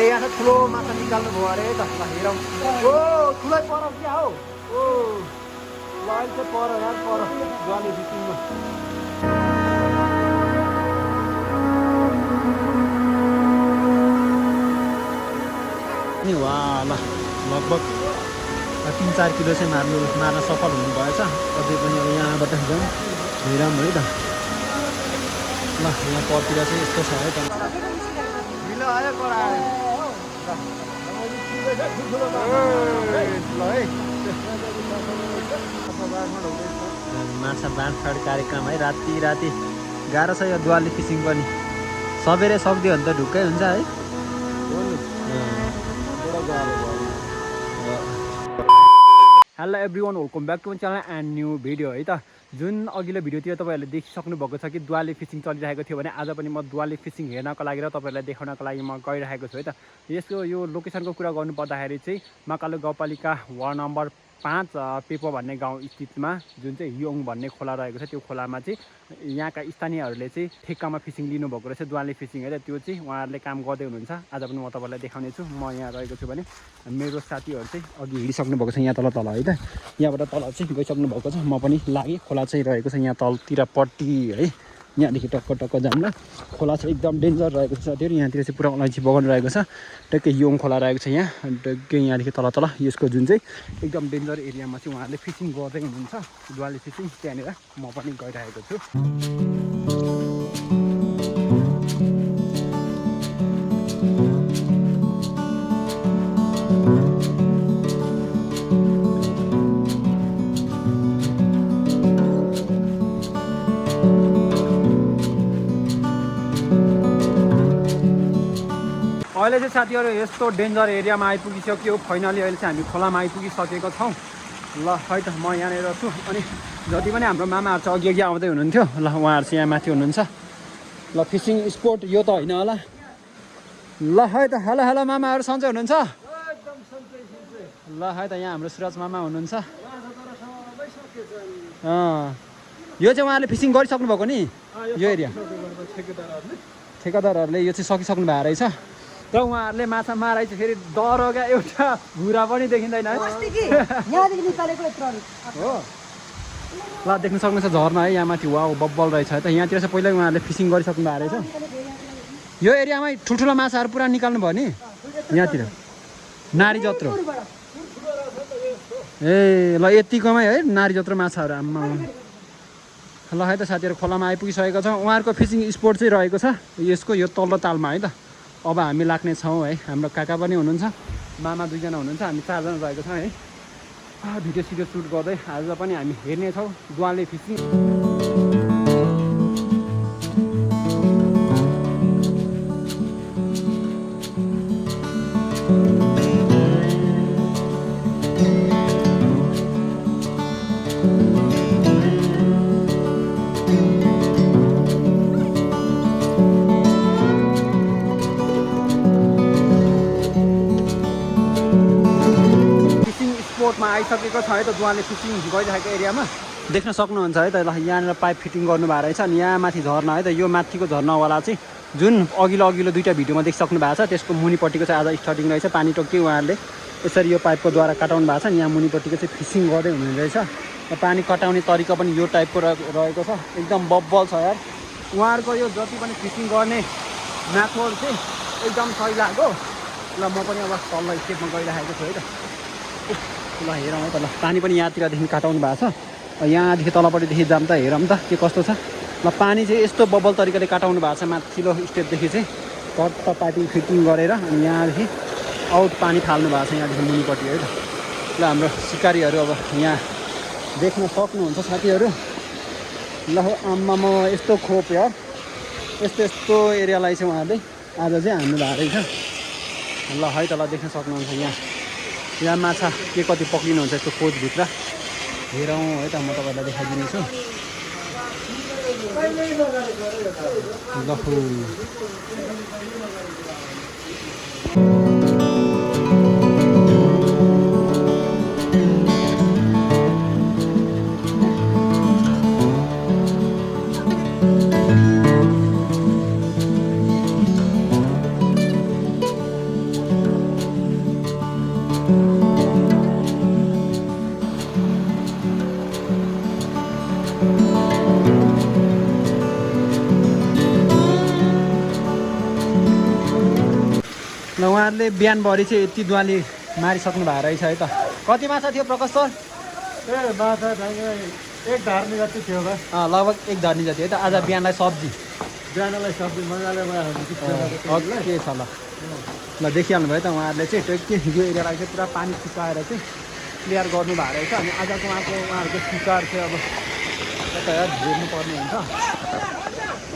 यहाँ त ठुलो माछा निकाल्नु भयो अरे त ल हेरौँ ओ ठुलै पर क्या हौ ओ ल अहिले चाहिँ पर यार पर ज्वाली फिसिङमा नि वा ल लगभग 3-4 किलो चाहिँ मार्न सफल हुनुभएछ अझै पनि अब यहाँबाट जाउँ हेरौँ है त ल यहाँ परतिर चाहिँ यस्तो छ है त माछा बाँडफाँड कार्यक्रम है राति गाह्रो छ यो द्वाली फिसिङ पनि सबेरै सक्दियो भने त ढुक्कै हुन्छ है hello everyone welcome back to my channel and new video है त जुन अघिल्लो भिडियोतिर तपाईँहरूले देखिसक्नु भएको छ कि द्वाली फिसिङ चलिरहेको थियो भने आज पनि म द्वाली फिसिङ हेर्नको लागि र तपाईँहरूलाई देखाउनको लागि म गइरहेको छु है त यसको यो लोकेसनको कुरा गर्नु पर्दाखेरि चाहिँ महाकाल गाउँपालिका वार्ड नम्बर 5 पेपो भन्ने गाउँ स्थितमा जुन चाहिँ हियोङ भन्ने खोला रहेको छ त्यो खोलामा चाहिँ यहाँका स्थानीयहरूले चाहिँ ठेक्कामा फिसिङ लिनुभएको रहेछ द्वाली फिसिङ है त त्यो चाहिँ उहाँहरूले काम गर्दै हुनुहुन्छ आज पनि म तपाईँलाई देखाउने छु म यहाँ रहेको छु भने मेरो साथीहरू चाहिँ अघि हिँडिसक्नु भएको छ यहाँ तल है त यहाँबाट तल चाहिँ गइसक्नु भएको छ म पनि लागेँ खोला चाहिँ रहेको छ यहाँ तलतिर पट्टि है यहाँदेखि टक्क जान्न खोला चाहिँ एकदम डेन्जर रहेको छ साथीहरू यहाँतिर चाहिँ पुरा अलैँची बगान रहेको छ टक्कै योङ खोला रहेको छ यहाँ टक्कै यहाँदेखि तल यसको जुन चाहिँ एकदम डेन्जर एरियामा चाहिँ उहाँहरूले फिसिङ गर्दै हुनुहुन्छ द्वाली फिसिङ त्यहाँनिर म पनि गइरहेको छु अहिले चाहिँ साथीहरू यस्तो डेन्जर एरियामा आइपुगिसक्यो फाइनली अहिले चाहिँ हामी खोलामा आइपुगिसकेको छौँ ल है त म यहाँनिर छु अनि जति पनि हाम्रो मामाहरू चाहिँ अघि आउँदै हुनुहुन्थ्यो ल उहाँहरू चाहिँ यहाँ माथि हुनुहुन्छ ल फिसिङ स्पोट यो त होइन होला ल है त हेलो मामाहरू सन्चै हुनुहुन्छ ल है त यहाँ हाम्रो सुरज मामा हुनुहुन्छ यो चाहिँ उहाँहरूले फिसिङ गरिसक्नु भएको नि यो एरिया ठेकेदारहरूले यो चाहिँ सकिसक्नु भएको रहेछ र उहाँहरूले माछा माराइ चाहिँ फेरि दरगा एउटा भुरा पनि देखिँदैन है हो ल देख्न सक्नुहुन्छ झर्ना है यहाँ माथि वा बब्बल रहेछ है त यहाँतिर चाहिँ पहिल्यै उहाँहरूले फिसिङ गरिसक्नु भएको रहेछ यो एरियामै ठुल्ठुलो माछाहरू पुरा निकाल्नु भयो नि यहाँतिर नारी जत्रो ए ल यतिकोमै है नारी जत्रो माछाहरू आम्मा ल है त साथीहरू खोलामा आइपुगिसकेको छ उहाँहरूको फिसिङ स्पोट चाहिँ रहेको छ यसको यो तल्लो तालमा है त अब हामी लाग्ने छौँ है हाम्रो काका पनि हुनुहुन्छ मामा 2 जना हुनुहुन्छ हामी 4 जना रहेको छौँ है भिडियो सिडियो सुट गर्दै आज पनि हामी हेर्नेछौँ द्वाली फिसिङ स्पोटमा आइसकेको छ है त द्वाली फिसिङ गरिरहेको एरियामा देख्न सक्नुहुन्छ है त ल यहाँनिर पाइप फिटिङ गर्नु भएको रहेछ अनि यहाँ माथि झर्ना है त यो माथिको झर्नावाला चाहिँ जुन अघिल्लो 2टा भिडियोमा देखिसक्नु भएको छ त्यसको मुनिपट्टिको चाहिँ आज स्टार्टिङ रहेछ पानी टोक्की उहाँहरूले यसरी यो पाइपको द्वारा कटाउनु भएको छ अनि यहाँ मुनिपट्टिको चाहिँ फिसिङ गर्दै हुनु रहेछ पानी कटाउने तरिका पनि यो टाइपको रहेको छ एकदम बब्बल छ यार उहाँहरूको यो जति पनि फिसिङ गर्ने म्याथड चाहिँ एकदम सही लाग्यो ल म पनि अब तल्लो स्टेपमा गइरहेको छु है त ल हेरौँ है त ल पानी पनि यहाँतिरदेखि कटाउनु भएको छ यहाँदेखि तलपट्टिदेखि जाऊँ त हेरौँ त के कस्तो छ ल पानी चाहिँ यस्तो बब्बल तरिकाले कटाउनु भएको छ माथिल्लो स्टेपदेखि चाहिँ कट पाइपिङ फिटिङ गरेर अनि यहाँदेखि आउट पानी फाल्नु भएको छ यहाँदेखि मुनिपट्टि है त ल हाम्रो सिकारीहरू अब यहाँ देख्न सक्नुहुन्छ साथीहरू ल आम्मा म यस्तो खोप यार यस्तो एरियालाई चाहिँ उहाँहरूले आज चाहिँ हान्नु भएको रहेछ ल है त ल देख्न सक्नुहुन्छ यहाँ माछा के कति पक्रिनुहुन्छ यस्तो खोजभित्र हेरौँ है त म तपाईँलाई देखाइदिनेछु ल उहाँहरूले बिहानभरि चाहिँ यति दुवाली मारिसक्नु भएको रहेछ है त। कति माछा थियो प्रकाश सर? माछा एक धार्नी जति थियो बस। लगभग एक धर्नी जति है त। आज बिहानलाई सब्जी, बिहानलाई सब्जी मजाले के छ ल। ल देखिहाल्नु भयो त उहाँहरूले चाहिँ त्यो यो एरियालाई चाहिँ पुरा पानी सुकाएर चाहिँ क्लियर गर्नु भएको रहेछ। अनि आजको उहाँहरूको सुकार चाहिँ अब कता हेर्नु पर्ने हुन्छ।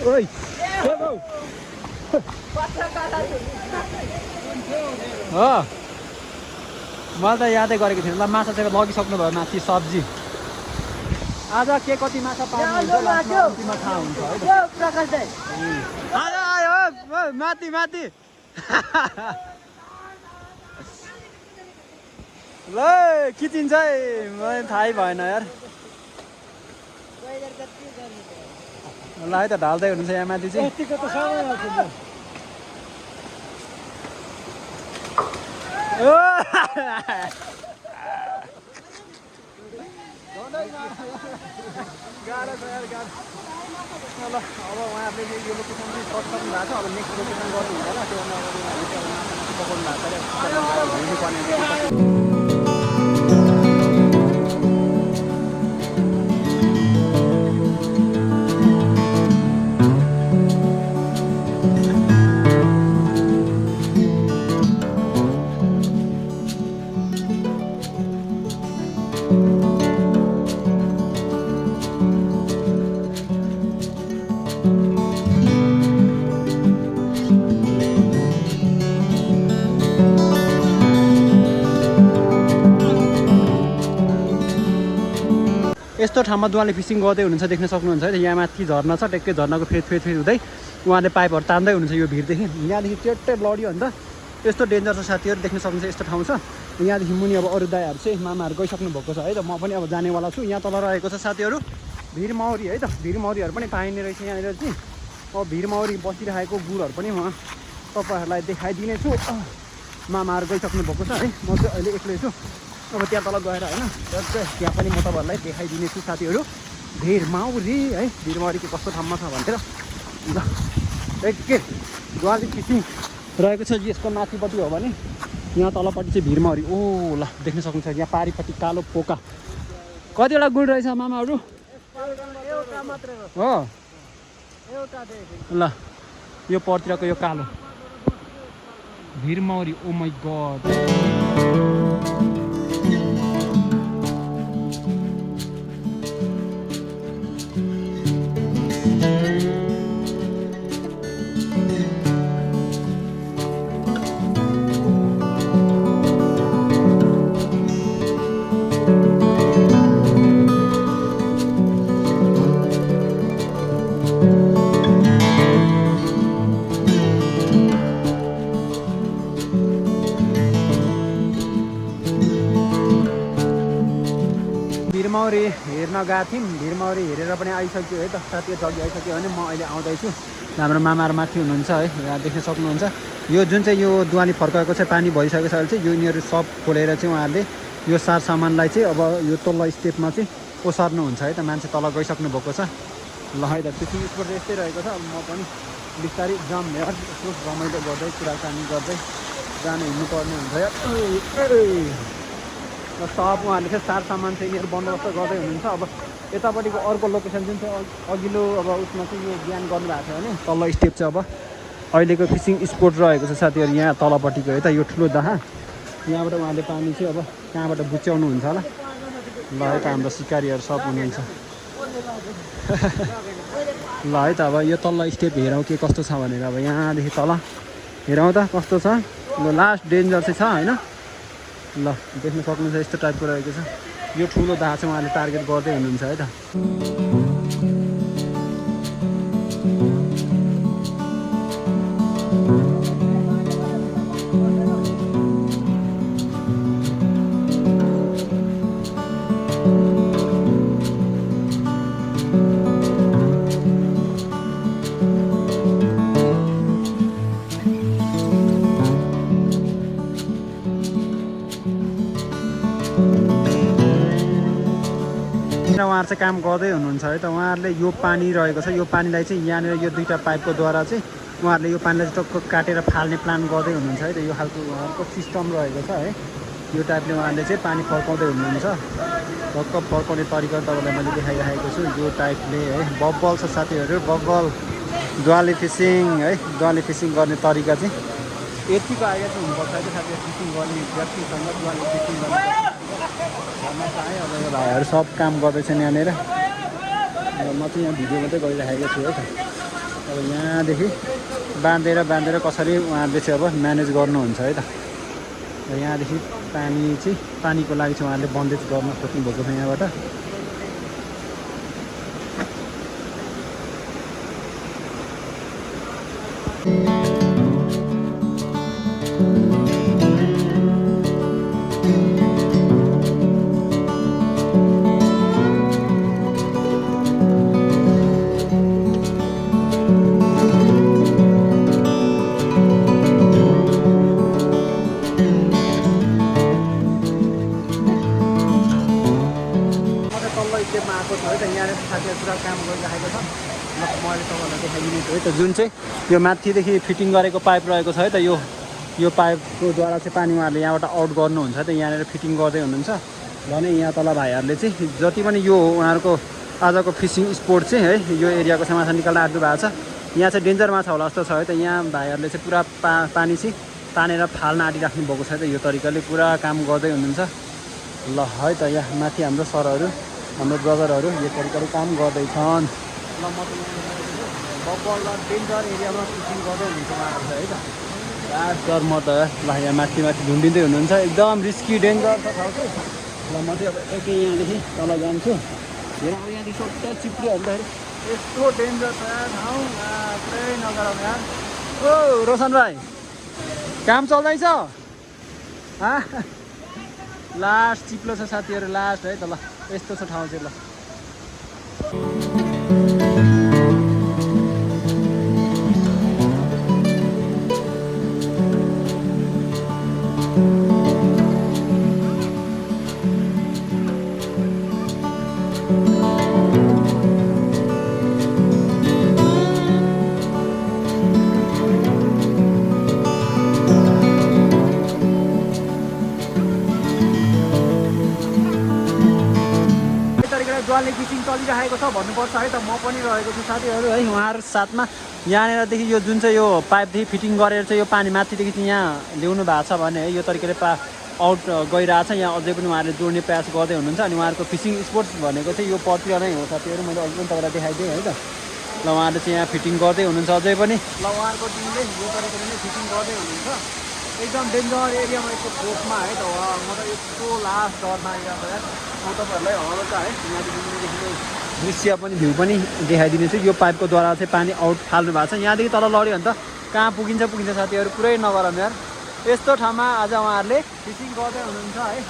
ओइ हो मैले त यादै गरेको थिएँ। ल माछा चाहिँ लगिसक्नु भयो माथि सब्जी। आज के कति माछा पाउनुहुन्छ लास्टमा थाहा हुन्छ है त। आज आयो माथि माथि ल किचिन्छ है मलाई थाहै भएन यार। ल है त ढाल्दै हुनुहुन्छ यहाँ माथि चाहिँ। गाह्रो छ यार गाह्रो। ल अब उहाँहरूले यो लोकेसन चाहिँ सर्ट गर्नु भएको छ। अब नेक्स्ट लोकेसन गर्नु हुन्छ होला। त्योभन्दा अगाडि उहाँहरूले चाहिँ पकाउनु भएको छ। यस्तो ठाउँमा दुवाले फिसिङ गर्दै हुनुहुन्छ देख्न सक्नुहुन्छ है। यहाँ माथि झर्ना छ, ट्याक्कै झर्नाको फेद हुँदै उहाँले पाइपहरू तान्दै हुनुहुन्छ यो भिरदेखि। यहाँदेखि टेट्टै लड्यो अन्त यस्तो डेन्जर छ साथीहरू। देख्न सक्नुहुन्छ यस्तो ठाउँ छ। यहाँदेखि मुनि अब अरू दाइहरू चाहिँ मामाहरू गइसक्नु भएको छ है त। म पनि अब जानेवाला छु। यहाँ तल रहेको छ साथीहरू भिरमौरी है त। भिरमौरीहरू पनि पाइने रहेछ यहाँनिर चाहिँ। अब भिरमौरी बसिरहेको गुडहरू पनि म तपाईँहरूलाई देखाइदिने छु। मामाहरू गइसक्नु भएको छ है। म चाहिँ अहिले एक्लै छु। अब त्यहाँ तल गएर होइन त्यहाँ पनि म तपाईँहरूलाई देखाइदिने छु साथीहरू। भिरमौरी है, भिरमौरीको कस्तो ठाउँमा छ भनेर। ल एकै दुवाली फिसिङ रहेको छ यसको माथिपट्टि हो भने यहाँ तलपट्टि चाहिँ भिरमौरी। ओ ल देख्न सक्नुहुन्छ यहाँ पारिपट्टि कालो पोका। कतिवटा गुड रहेछ मामाहरू? हो ल यो परतिरको यो कालो भिरमौरी। ओ माई गड। भिरमौरी हेर्न गएको थियौँ। भिरमौरी हेरेर पनि आइसक्यो है त साथीहरू। जग्गी आइसक्यो भने म अहिले आउँदैछु। हाम्रो मामाहरू माथि हुनुहुन्छ है। यहाँ देख्न सक्नुहुन्छ यो जुन चाहिँ यो दुवाली फर्काएको चाहिँ पानी भइसकेको छ अहिले चाहिँ। यो यिनीहरू सब खोलेर चाहिँ उहाँहरूले यो सार सामानलाई चाहिँ अब यो तल्लो स्टेपमा चाहिँ ओसार्नुहुन्छ है त। मान्छे तल गइसक्नु भएको छ। ल है त फिसिङ स्पोट यस्तै रहेको छ। अब म पनि बिस्तारै जाम यार यसो रमाइलो गर्दै कुराकानी गर्दै जानु हिँड्नुपर्ने हुन्छ यार। र सब उहाँहरूले चाहिँ सार सामान चाहिँ यिनीहरू बन्दोबस्त गर्दै हुनुहुन्छ। अब यतापट्टिको अर्को लोकेसन जुन चाहिँ अघिल्लो अब उसमा चाहिँ यो बिहान गर्नुभएको थियो भने तल्लो स्टेप चाहिँ अब अहिलेको फिसिङ स्पोट रहेको छ साथीहरू। यहाँ तलपट्टिको है त यो ठुलो दाहा। यहाँबाट उहाँले पानी चाहिँ अब कहाँबाट बुच्याउनुहुन्छ होला। ल है त हाम्रो सिकारीहरू सब हुनुहुन्छ। ल है त अब यो तल्लो स्टेप हेरौँ के कस्तो छ भनेर। अब यहाँदेखि तल हेरौँ त कस्तो छ। ल लास्ट डेन्जर चाहिँ छ होइन। ल देख्न सक्नुहुन्छ यस्तो टाइपको रहेको छ। यो ठुलो दाहा चाहिँ उहाँले टार्गेट गर्दै हुनुहुन्छ है त। उहाँहरू चाहिँ काम गर्दै हुनुहुन्छ है त उहाँहरूले यो पानी रहेको छ यो पानीलाई चाहिँ यहाँनिर यो दुईवटा पाइपको द्वारा चाहिँ उहाँहरूले यो पानीलाई चाहिँ टक्क काटेर फाल्ने प्लान गर्दै हुनुहुन्छ है त यो खालको उहाँहरूको सिस्टम रहेको छ है यो टाइपले उहाँहरूले चाहिँ पानी फर्काउँदै हुनुहुन्छ टक्क फर्काउने तरिका तपाईँलाई मैले देखाइरहेको छु यो टाइपले है बब्बल छ साथीहरू बब्बल दुवाली फिसिङ है दुवाली फिसिङ गर्ने तरिका चाहिँ यतिको आइडिया चाहिँ हुनुपर्छ है साथीहरू फिसिङ गर्ने व्यक्तिसँग दुवाली फिसिङ गर्ने घरमा छ है अब यो भाइहरू सब काम गर्दैछन् यहाँनिर म चाहिँ यहाँ भिडियो मात्रै गरिराखेको छु है त अब यहाँदेखि बाँधेर कसरी उहाँहरूले चाहिँ अब म्यानेज गर्नुहुन्छ है त यहाँदेखि पानीको लागि चाहिँ उहाँहरूले बन्देज गर्न खोज्नुभएको छ यहाँबाट पुरा काम गरिरहेको छ मैले तपाईँलाई देखाइदिने छु है त जुन चाहिँ यो माथिदेखि फिटिङ गरेको पाइप रहेको छ है त यो पाइपको द्वारा चाहिँ पानी उहाँहरूले यहाँबाट आउट गर्नुहुन्छ त यहाँनिर फिटिङ गर्दै हुनुहुन्छ भने यहाँ तल भाइहरूले चाहिँ जति पनि यो उहाँहरूको आजको फिसिङ स्पोट चाहिँ है यो एरियाको चाहिँ माछा निकाल्न आँट्नु भएको छ यहाँ चाहिँ डेन्जर माछा होला जस्तो छ है त यहाँ भाइहरूले चाहिँ पुरा पानी चाहिँ तानेर फाल्न आँटिराख्नु भएको छ है त यो तरिकाले पुरा काम गर्दै हुनुहुन्छ ल है त यहाँ माथि हाम्रो सरहरू हाम्रो ब्रदरहरू यो तरिकाले काम गर्दैछन् ल म बब्बल र डेन्जर एरियामा फिसिङ गर्दै हुनुहुन्छ उहाँहरू है त लास्ट डर म त ल यहाँ माथि झुन्डिँदै हुनुहुन्छ एकदम रिस्की डेन्जर छ ठाउँ चाहिँ ल म चाहिँ अब एकै यहाँदेखि तल जान्छु हेर अब यहाँदेखि सोध्दा चिप्रिहाल्दाखेरि यस्तो डेन्जर छ ठाउँ पुरै नगराउनु यार ओ रोशन भाइ काम चल्दैछ लास्ट चिप्लो छ साथीहरू लास्ट है त ल यस्तो छ ठाउँ चाहिँ ल ज्वाले फिसिङ चलिरहेको छ भन्नुपर्छ है त म पनि रहेको छु साथीहरू है उहाँहरू साथमा यहाँनिरदेखि यो जुन चाहिँ यो पाइपदेखि फिटिङ गरेर चाहिँ यो पानी माथिदेखि चाहिँ यहाँ ल्याउनु भएको छ भने है यो तरिकाले आउट गइरहेछ यहाँ अझै पनि उहाँहरूले जोड्ने प्रयास गर्दै हुनुहुन्छ अनि उहाँहरूको फिसिङ स्पोर्ट्स भनेको चाहिँ यो पतिर नै हो साथीहरू मैले अघि पनि तपाईँलाई देखाइदिएँ है त ल उहाँहरूले चाहिँ यहाँ फिटिङ गर्दै हुनुहुन्छ अझै पनि ल उहाँहरूको टिमले यो तरिकाले नै फिटिङ गर्दै हुनुहुन्छ एकदम डेन्जर एरियामा यस्तो फोकमा है त म त यस्तो लास्ट डरमा एरियामा यार म तपाईँहरूलाई हल्का है यहाँदेखि दृश्य पनि भ्यू पनि देखाइदिनेछु यो पाइपको द्वारा चाहिँ पानी आउट फाल्नु भएको छ यहाँदेखि तल लड्यो भने त कहाँ पुगिन्छ साथीहरू पुरै नगरौँ यार यस्तो ठाउँमा आज उहाँहरूले फिसिङ गर्दै हुनुहुन्छ है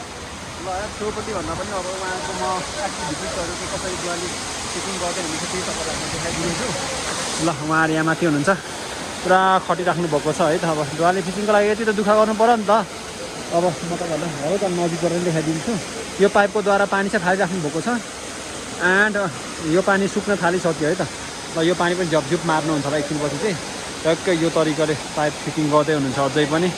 ल यार सोपट्टि भन्दा पनि अब उहाँको म एक्टिभिटिजहरू चाहिँ कसरी दुवाली फिटिङ गर्दै हुनुहुन्छ त्यही तपाईँलाई म देखाइदिनेछु ल उहाँहरू यहाँ माथि हुनुहुन्छ पुरा खटिराख्नु भएको छ है त अब दुवाली फिसिङको लागि यति त दुःख गर्नु पऱ्यो नि त अब म तपाईँहरूलाई हल्का नजिक गरेर देखाइदिन्छु यो पाइपको द्वारा पानी चाहिँ फालिराख्नु भएको छ एन्ड यो पानी सुक्न थालिसक्यो है त ल यो पानी पनि झपझुप मार्नुहुन्छ होला एकछिनपछि चाहिँ टक्कै यो तरिकाले पाइप फिटिङ गर्दै हुनुहुन्छ अझै पनि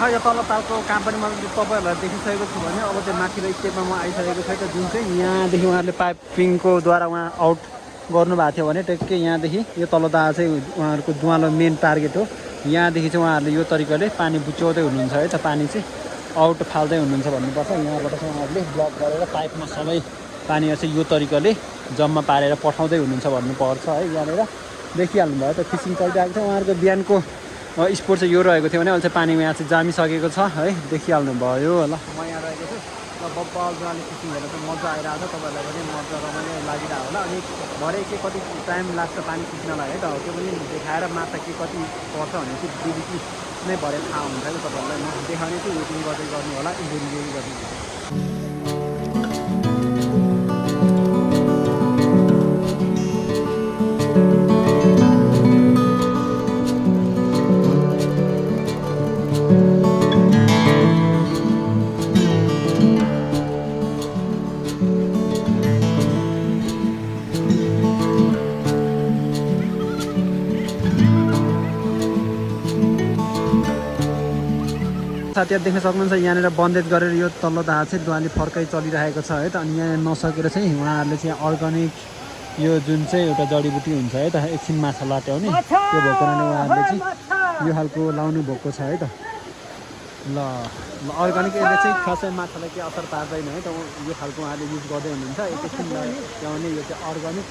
यो तल पालको काम पनि मैले तपाईँहरूलाई देखिसकेको छु भने अब त्यो माथिको स्टेपमा म आइसकेको छु त जुन चाहिँ यहाँदेखि उहाँहरूले पाइपिङको द्वारा उहाँ आउट गर्नुभएको थियो भने टक्कै यहाँदेखि यो तलदा चाहिँ उहाँहरूको दुवालो मेन टार्गेट हो यहाँदेखि चाहिँ उहाँहरूले यो तरिकाले पानी बुच्चाउँदै हुनुहुन्छ है त पानी चाहिँ आउट फाल्दै हुनुहुन्छ भन्नुपर्छ यहाँबाट चाहिँ उहाँहरूले ब्लक गरेर पाइपमा सबै पानीहरू चाहिँ यो तरिकाले जम्मा पारेर पठाउँदै हुनुहुन्छ भन्नुपर्छ है। यहाँनिर देखिहाल्नु भयो त फिसिङ चलिरहेको छ। उहाँहरूको बिहानको स्पोर्ट चाहिँ यो रहेको थियो भने अहिले चाहिँ पानीमा यहाँ चाहिँ जामिसकेको छ है, देखिहाल्नु भयो ल। म यहाँ रहेको छु र बब्बाले फिसिङ हेर्दा चाहिँ मजा आइरहेको छ, तपाईँहरूलाई पनि मजा रमाइलो लागिरहेको होला। अनि भरे के कति टाइम लाग्छ पानी खिच्नलाई है त, त्यो पनि देखाएर माछा के कति पर्छ भने चाहिँ डुबुकी नै भरे थाहा हुन्छ कि तपाईँहरूलाई। म देखाउने छु, वेटिङ गर्दै गर्नु होला, इन्जोय गर्नु होला। साथीहरू देख्न सक्नुहुन्छ यहाँनिर बन्देज गरेर यो तल्लो दाहा चाहिँ दुवाली फर्कै चलिरहेको छ है त। अनि यहाँ नसकेर चाहिँ उहाँहरूले चाहिँ अर्ग्यानिक यो जुन चाहिँ एउटा जडीबुटी हुन्छ है त, एकछिन माछा लाट्याउने त्यो भएको कारणले उहाँहरूले चाहिँ यो खालको लाउनु भएको छ है त। ल अर्ग्यानिक यसले चाहिँ खासै माछालाई केही असर पार्दैन है त, यो खालको उहाँहरूले युज गर्दै हुनुहुन्छ। एकैछिन ल्याउने यो चाहिँ अर्ग्यानिक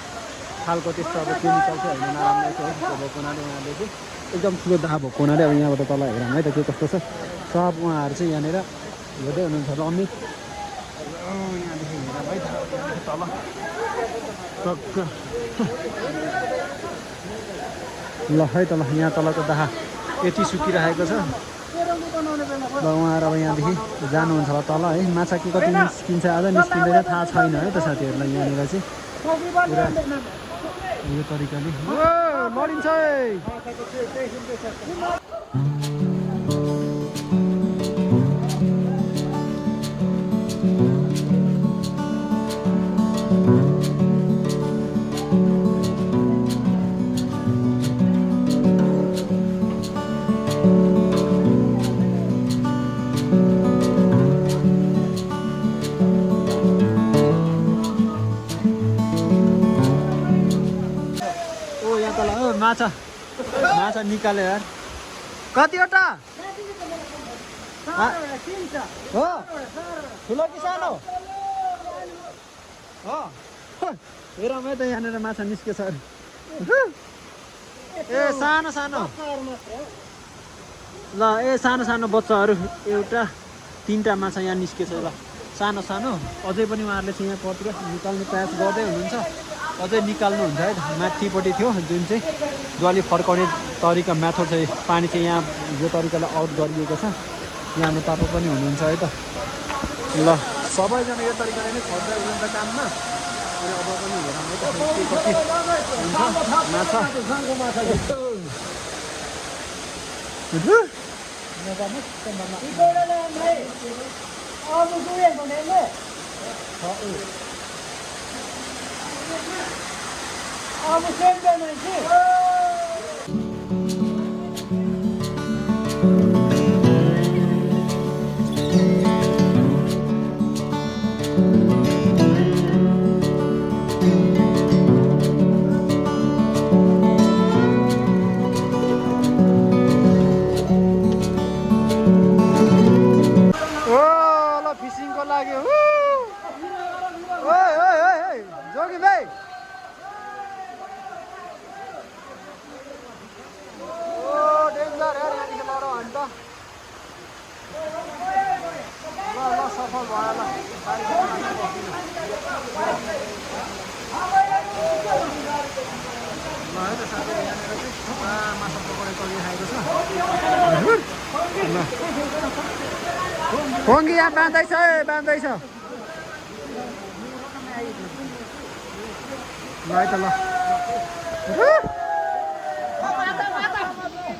खालको त्यस्तो अब केमिकल चाहिँ होइन, नराम्रो चाहिँ है। त्यो भएको हुनाले उहाँहरूले चाहिँ एकदम ठुलो दाहा भएको हुनाले अब यहाँबाट तल हेरौँ है त के कस्तो छ। सब उहाँहरू चाहिँ यहाँनिर हेर्दै हुनुहुन्छ रमित। यहाँदेखि हेर है तल टक्क ल है तल यहाँ तलको दाहा यति सुकिरहेको छ। ल उहाँहरू अब यहाँदेखि जानुहुन्छ होला तल है। माछा के कति निस्किन्छ आज निस्किँदैन थाहा छैन है त साथीहरूलाई। यहाँनिर चाहिँ पुरा यो तरिकाले लडिन्छ। माछा निकाल्यो यार। कतिवटा हो ठुलो कि सानो हो? हेरौँ है त यहाँनिर माछा निस्केछ अरे। ए सानो सानो ल, ए सानो सानो बच्चाहरू एउटा 3टा माछा यहाँ निस्केछ ल, सानो सानो। अझै पनि उहाँहरूले चाहिँ यहाँ पतिर निकाल्ने प्रयास गर्दै हुनुहुन्छ, अझै निकाल्नुहुन्छ है। माथिपट्टि थियो जुन चाहिँ दुवाली फर्काउने तरिका मेथड चाहिँ पानी चाहिँ यहाँ यो तरिकाले आउट गरिएको छ। यहाँ तपाईँ पनि हुनुहुन्छ है त। ल सबैजना यो तरिकाले नै खर्दै हुनुहुन्छ काममा। अनि अब पनि हेरौँ है त के कति हुन्छ माछा। फिसिङको लागि जोगी भाइ डेन्जर यार, यहाँदेखि लडो भने त ल ल सफल भयो ल। है त साथीहरू यहाँनिर चाहिँ माछा पकाउने चलिरहेको छ। खोङ्गी यहाँ बाँध्दैछ है, बाँध्दैछ ल है त।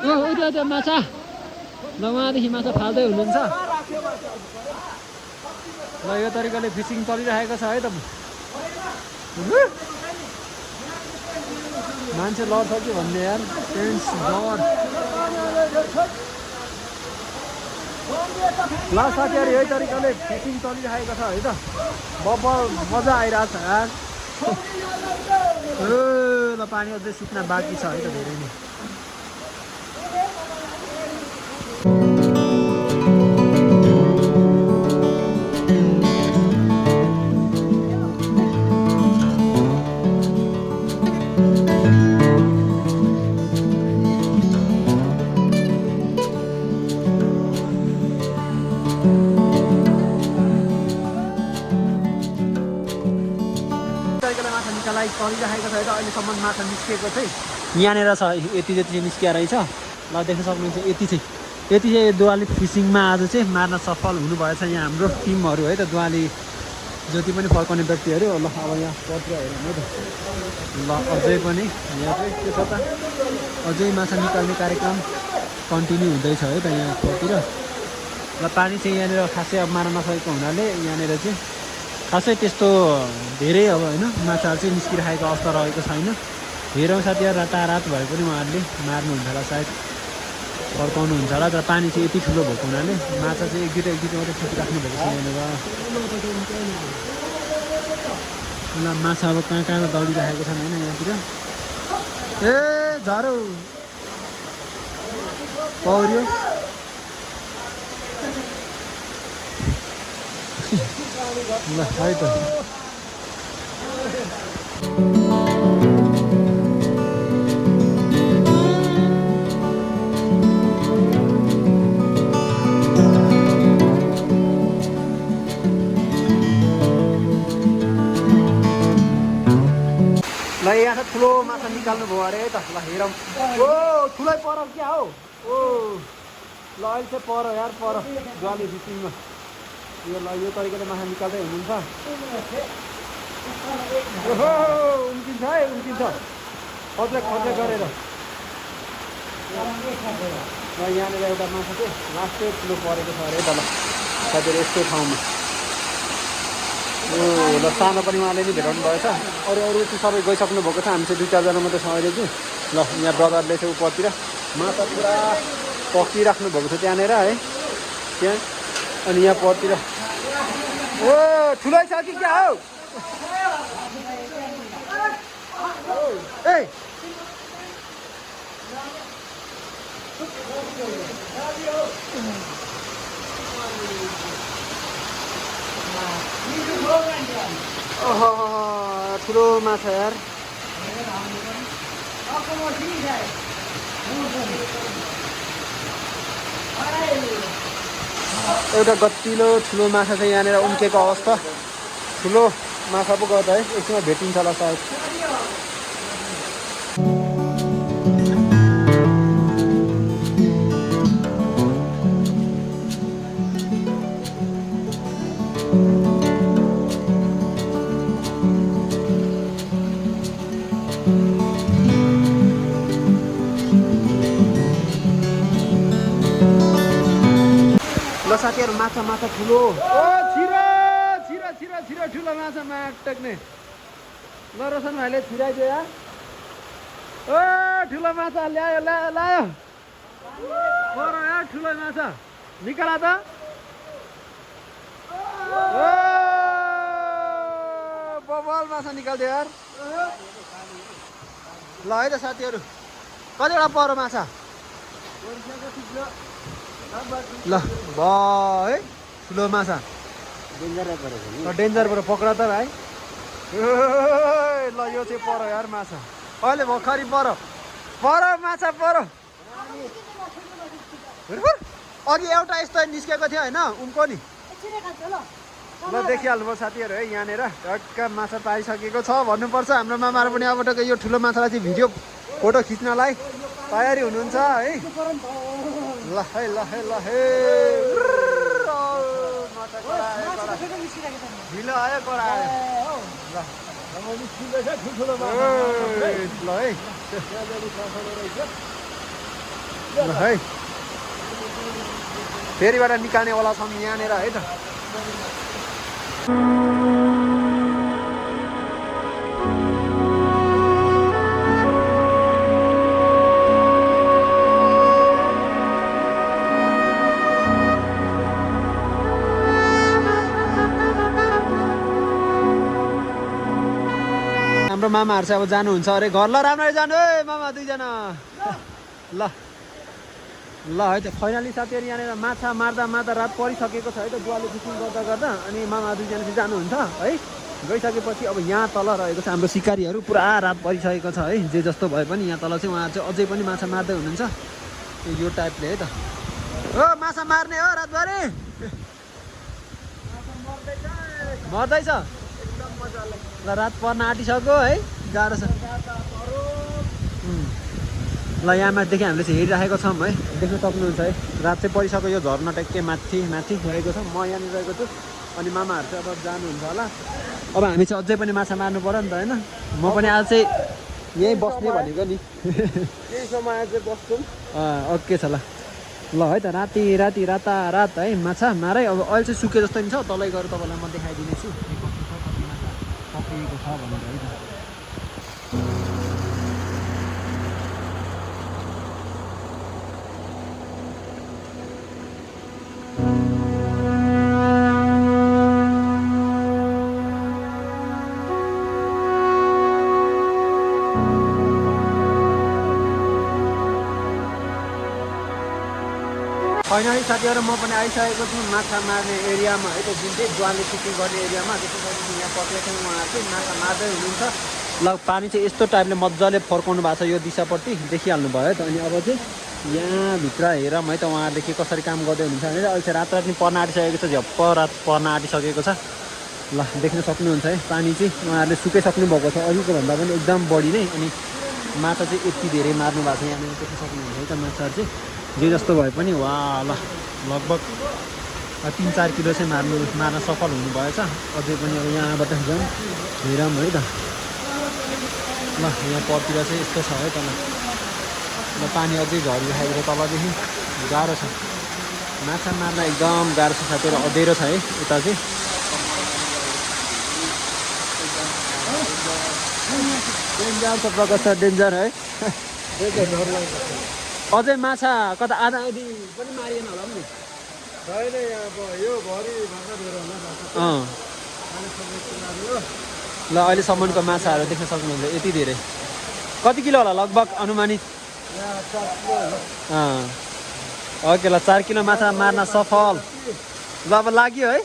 ल उता माछा ल, उहाँदेखि माछा फाल्दै हुनुहुन्छ ल। यो तरिकाले फिसिङ चलिरहेको छ है त। मान्छे लड्छ कि भन्ने यार, टेन्स डर। ल साथीहरू यही तरिकाले फिसिङ चलिरहेको छ है त। बब्बल मजा आइरहेको छ यार। ल पानी अझै सुक्न बाँकी छ है त धेरै नै। यहाँनिरसम्म माछा निस्किएको चाहिँ यहाँनिर छ यति जति चाहिँ निस्किया रहेछ ल देख्न सक्नुहुन्छ यति चाहिँ दुवाली फिसिङमा आज चाहिँ मार्न सफल हुनुभएछ यहाँ हाम्रो टिमहरू है त दुवाली जति पनि फर्काउने व्यक्तिहरू ल अब यहाँ पत्र हेरौँ है त ल अझै पनि यहाँ चाहिँ के छ त अझै माछा निकाल्ने कार्यक्रम कन्टिन्यू हुँदैछ है त यहाँतिर ल पानी चाहिँ यहाँनिर खासै अब मार्न नसकेको हुनाले यहाँनिर चाहिँ खासै त्यस्तो धेरै अब होइन माछाहरू चाहिँ निस्किरहेको अवस्था रहेको छैन हेरौँ साथीहरू रातारात भए पनि उहाँहरूले मार्नुहुन्छ होला सायद फर्काउनुहुन्छ होला तर पानी चाहिँ यति ठुलो भएको हुनाले माछा चाहिँ एक दुईवटा मात्रै छुटिराख्नु भएको छ यहाँनिर ल माछा अब कहाँ कहाँ दौडिरहेको छन् होइन यहाँतिर ए झरो पौर्यो ल है त ल यहाँ त ठुलो माछा निकाल्नु भयो अरे है त ल हेरौँ ओ ठुलै पर क्या हो ओ ल अहिले चाहिँ पर यार पर ज्वाली फिसिङमा यो ल यो तरिकाले माछा निकाल्दै हुनुहुन्छ ओहो उम्किन्छ है उम्किन्छ खर्च गरेर ल यहाँनिर एउटा माछा चाहिँ लास्टै ठुलो परेको छ अरे त ल साथीहरू यस्तो ठाउँमा ओ ल सानो पनि उहाँले नि भेटाउनु भएछ अरू चाहिँ सबै गइसक्नु भएको छ हामी चाहिँ 2-4 जना मात्रै छ अहिले चाहिँ ल यहाँ ब्रदरले चाहिँ उपरतिर माछा पुरा पक्रिराख्नु भएको छ त्यहाँनिर है त्यहाँ अनि यहाँ परतिर ओ ठुलै छ कि क्या हौ ए ओहो ठुलो माछा यार एउटा गतिलो ठुलो माछा चाहिँ यहाँनिर उम्केको अवस्था ठुलो माछा पो गर्दा है एकछिनमा भेटिन्छ होला सायद साथीहरू माछा ठुलो ओ छिरा ठुलो माछा माग टेक्ने ल रोशन भाइले छिराइदियो यार ओ ठुलो माछा ल्यायो लायो पर यार ठुलो माछा निकाला त ओ बबल माछा निकाल्दियो यार ल है त साथीहरू कतिवटा पर माछा ल है ठुलो माछा डेन्जरबाट पक्रा त भाइ ल यो चाहिँ पर यार माछा अहिले भर्खरी पर माछा पर अघि एउटा यस्तो निस्केको थियो होइन उनको नि ल देखिहाल्नु भयो साथीहरू है यहाँनिर टक्क माछा पाइसकेको छ भन्नुपर्छ हाम्रो मामाहरू पनि अबबाट यो ठुलो माछालाई चाहिँ भिडियो फोटो खिच्नलाई तयारी हुनुहुन्छ है ल है ढिलो आयो कडा आयो ल है फेरिबाट निकाल्नेवाला छौँ यहाँनिर है त हाम्रो मामाहरू चाहिँ अब जानुहुन्छ अरे घर ल राम्ररी जानु है मामा दुईजना ल है त फाइनली साथीहरू यहाँनिर माछा मार्दा रात परिसकेको छ है त दुवाले फिसिङ गर्दा अनि मामा दुईजना चाहिँ जानुहुन्छ है गइसकेपछि अब यहाँ तल रहेको छ हाम्रो सिकारीहरू पुरा रात परिसकेको छ है जे जस्तो भए पनि यहाँ तल चाहिँ उहाँहरू चाहिँ अझै पनि माछा मार्दै हुनुहुन्छ यो टाइपले है त हो माछा मार्ने हो रातभरि मर्दैछ ल रात पर्न आँटिसक्यो है गाह्रो छ। ल यहाँ माथिदेखि हामीले चाहिँ हेरिराखेको छौँ है, देख्न सक्नुहुन्छ है। रात चाहिँ परिसक्यो, यो झर्ना ट्याक्कै माथि रहेको छ। म यहाँनिर रहेको छु अनि मामाहरू चाहिँ अब जानुहुन्छ होला। अब हामी चाहिँ अझै पनि माछा मार्नु पऱ्यो नि त होइन। म पनि आज चाहिँ यहीँ बस्ने भनेको नि। केही समय चाहिँ बस्छौँ। ओके छ ल है त। रात है माछा मारै। अब अहिले चाहिँ सुके जस्तो नि छ, तलै गएर तपाईँलाई म देखाइदिनेछु कति माछा पक्रिएको छ भनेर है त। फाइनली साथीहरू म पनि आइसकेको छु माछा मार्ने एरियामा है त, जुन चाहिँ ज्वाले फिटिङ गर्ने एरियामा। त्यसै गरी यहाँ पक्रेको उहाँहरू चाहिँ माछा मार्दै हुनुहुन्छ। ल पानी चाहिँ यस्तो टाइपले मजाले फर्काउनु भएको छ यो दिशापट्टि, देखिहाल्नु भयो त। अनि अब चाहिँ यहाँभित्र हेरौँ है त उहाँहरूले के कसरी काम गर्दै हुनुहुन्छ भनेर। अहिले चाहिँ रात पनि पर्न आँटिसकेको छ, झप्प रात पर्न आँटिसकेको छ। ल देख्न सक्नुहुन्छ है, पानी चाहिँ उहाँहरूले सुकाइसक्नु भएको छ अघिको भन्दा पनि एकदम बढी नै। अनि माछा चाहिँ यति धेरै मार्नु भएको छ यहाँनिर देख्न सक्नुहुन्छ है त। माछाहरू चाहिँ जे जस्तो भए पनि वा ल लगभग 3-4 किलो चाहिँ मार्न सफल हुनुभएछ। अझै पनि अब यहाँबाट जाउँ हेरौँ है त। ल यहाँ परतिर चाहिँ यस्तो छ है त। ल पानी अझै झरिरहेको छ तलदेखि, गाह्रो छ माछा मार्न, एकदम गाह्रो छ साथीहरू। अँधेरो छ है यता चाहिँ। डेन्जर छ प्रकाश सर, डेन्जर है। अझै माछा कता आधा आधी पनि मारिएन होला नि। छैन अब यो भरि भाका धेरै होला। ल अहिलेसम्मको माछाहरू देख्न सक्नुहुन्छ यति धेरै। कति किलो होला लगभग अनुमानित? ओके ल 4 किलो माछा मार्न सफल। ल अब लाग्यो है।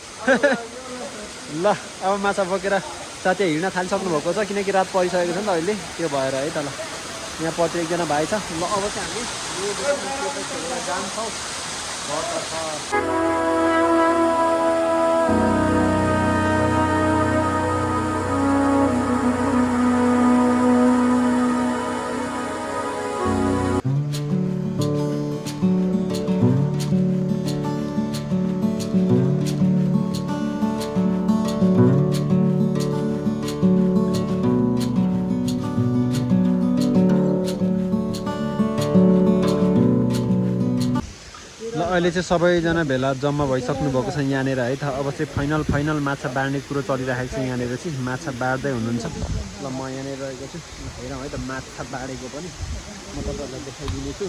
ल अब माछा बोकेर साथी हिँड्न थालिसक्नु भएको छ, किनकि रात परिसकेको छ नि त अहिले, त्यो भएर है त। ल यहाँ पछि एकजना भाइ छ। ल अब चाहिँ हामी जान्छौँ अहिले चाहिँ सबैजना भेला जम्मा भइसक्नु भएको छ यहाँनिर है त। अब चाहिँ फाइनल माछा बाँड्ने कुरो चलिरहेको छ यहाँनिर चाहिँ, माछा बाँड्दै हुनुहुन्छ। ल म यहाँनिर रहेको छु, हेरौँ है त माछा बाँडेको पनि म तपाईँहरूलाई देखाइदिनेछु।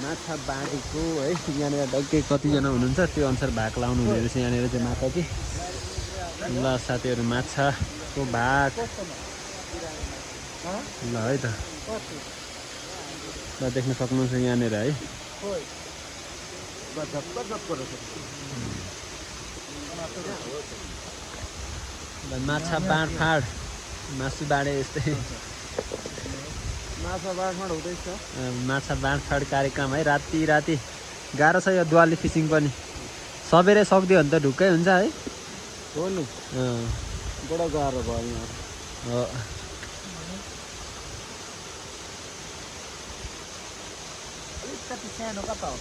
माछा बाँडेको है यहाँनिर डक्कै कतिजना हुनुहुन्छ त्यो अनुसार भाग लाउनु हुने रहेछ यहाँनिर चाहिँ माछा चाहिँ। ल साथीहरू माछाको भाग ल है त। ल देख्न सक्नुहुन्छ यहाँनिर है। माछा बाँडफाँड, मासु बाँडे यस्तै माछा बाँडफाँड हुँदैछ। माछा बाँडफाँड कार्यक्रम है। राति गाह्रो छ यो दुवाली फिसिङ पनि। सबेरै सक्दियो भने त ढुक्कै हुन्छ है। हो नि, बडो गाह्रो भयो यहाँ। हो अलिकति सानो कता हो?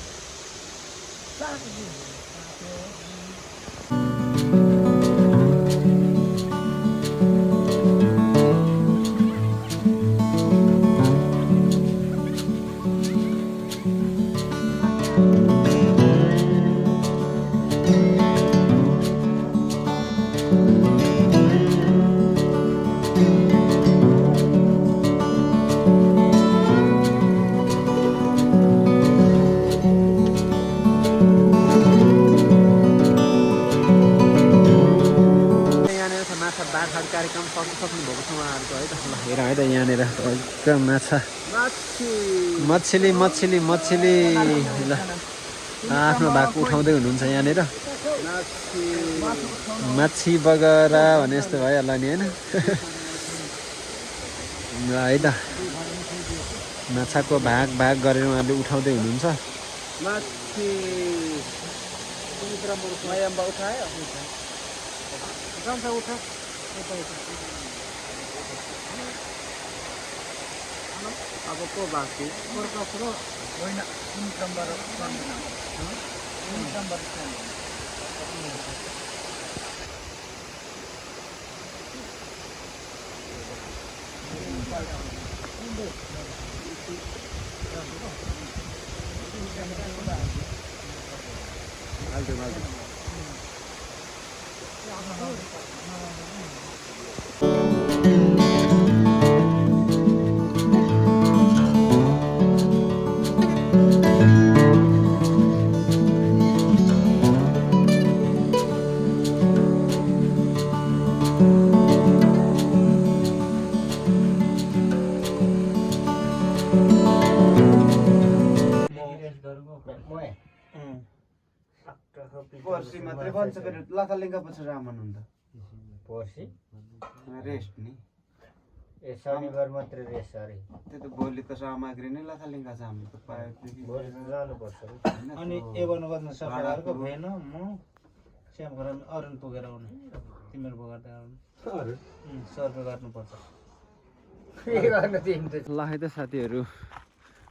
बाँडफाँड कार्यक्रम सकिसक्नु भएको छ उहाँहरूको है त। ल हेर है त यहाँनिर एकदम माछा मछली ल आफ्नो भाग उठाउँदै हुनुहुन्छ यहाँनिर। माछी बगरा भने जस्तो भइहाल्ला नि होइन। ल है त माछाको भाग गरेर उहाँहरूले उठाउँदै हुनुहुन्छ। अब को बाँकी पुरो होइन इन्कमबाट पर्सी मात्रै बन्छ फेरि लाथालिङ्गा पछि रामन हुन्छ पर्सि रेस्ट नि ए शनिबार मात्रै रेस्ट अरे त्यो त भोलि त सामग्री नै लाथालिङ्गा छ हाम्रो त पाएदेखि भोलि त जानुपर्छ अनि ए गर्नु गर्नु सफाइहरूको भएन म स्याम घर अरुण पुगेर आउने तिमीहरू पुगेर आउनु सर्वे गर्नुपर्छ ल है त साथीहरू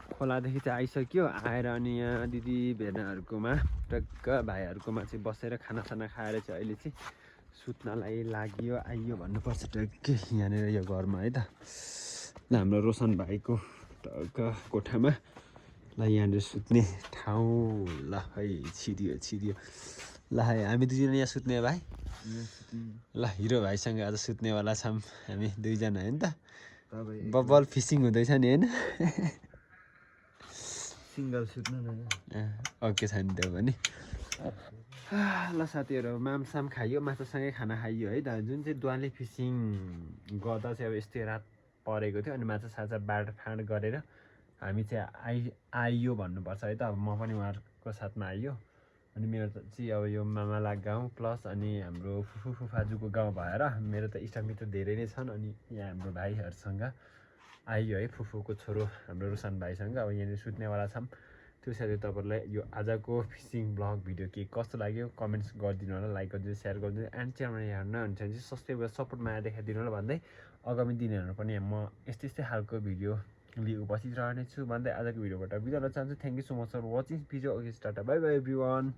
खोलादेखि चाहिँ आइसक्यो आएर अनि यहाँ दिदी भेनाहरूकोमा टक्क भाइहरूकोमा चाहिँ बसेर खानासाना खाएर चाहिँ अहिले चाहिँ सुत्नलाई आइयो भन्नुपर्छ टक्कै यहाँनिर यो घरमा है त ल हाम्रो रोशन भाइको टक्क कोठामा ल यहाँनिर सुत्ने ठाउँ ल है छिरियो ल है हामी दुईजना यहाँ सुत्ने भाइ ल हिरो भाइसँग आज सुत्नेवाला छौँ हामी दुईजना होइन त बब्बल फिसिङ हुँदैछ नि होइन सिङ्गल सुत्नु न ओके छ नि त्यो भने ल साथीहरू मामसाम खाइयो माछासँगै खाना खाइयो है त जुन चाहिँ दुवाली फिसिङ गर्दा चाहिँ अब यस्तै रात परेको थियो अनि माछा साछा बाँडफाँड गरेर हामी चाहिँ आइयो भन्नुपर्छ है त अब म पनि उहाँहरूको साथमा आइयो अनि मेरो चाहिँ अब यो मामाला गाउँ प्लस अनि हाम्रो फुफू फुफाजुको गाउँ भएर मेरो त इष्टमित्र धेरै नै छन् अनि यहाँ हाम्रो भाइहरूसँग आइयो है फुफूको छोरो हाम्रो रोशन भाइसँग अब यहाँनिर सुत्नेवाला छौँ त्यो साथै तपाईँहरूलाई यो आजको फिसिङ ब्लग भिडियो के कस्तो लाग्यो कमेन्ट्स गरिदिनु होला लाइक गरिदिनु सेयर गरिदिनु एन्ड च्यानलमा हेर्नु हुन्छ भने चाहिँ सब्सक्राइब गरेर सपोर्ट माया देखाइदिनु होला भन्दै आगामी दिनहरू पनि म यस्तै खालको भिडियो लिएर उपस्थित रहनेछु भन्दै आजको भिडियोबाट बिदा हुन चाहन्छु thank you so much for watching video okay tata bye bye everyone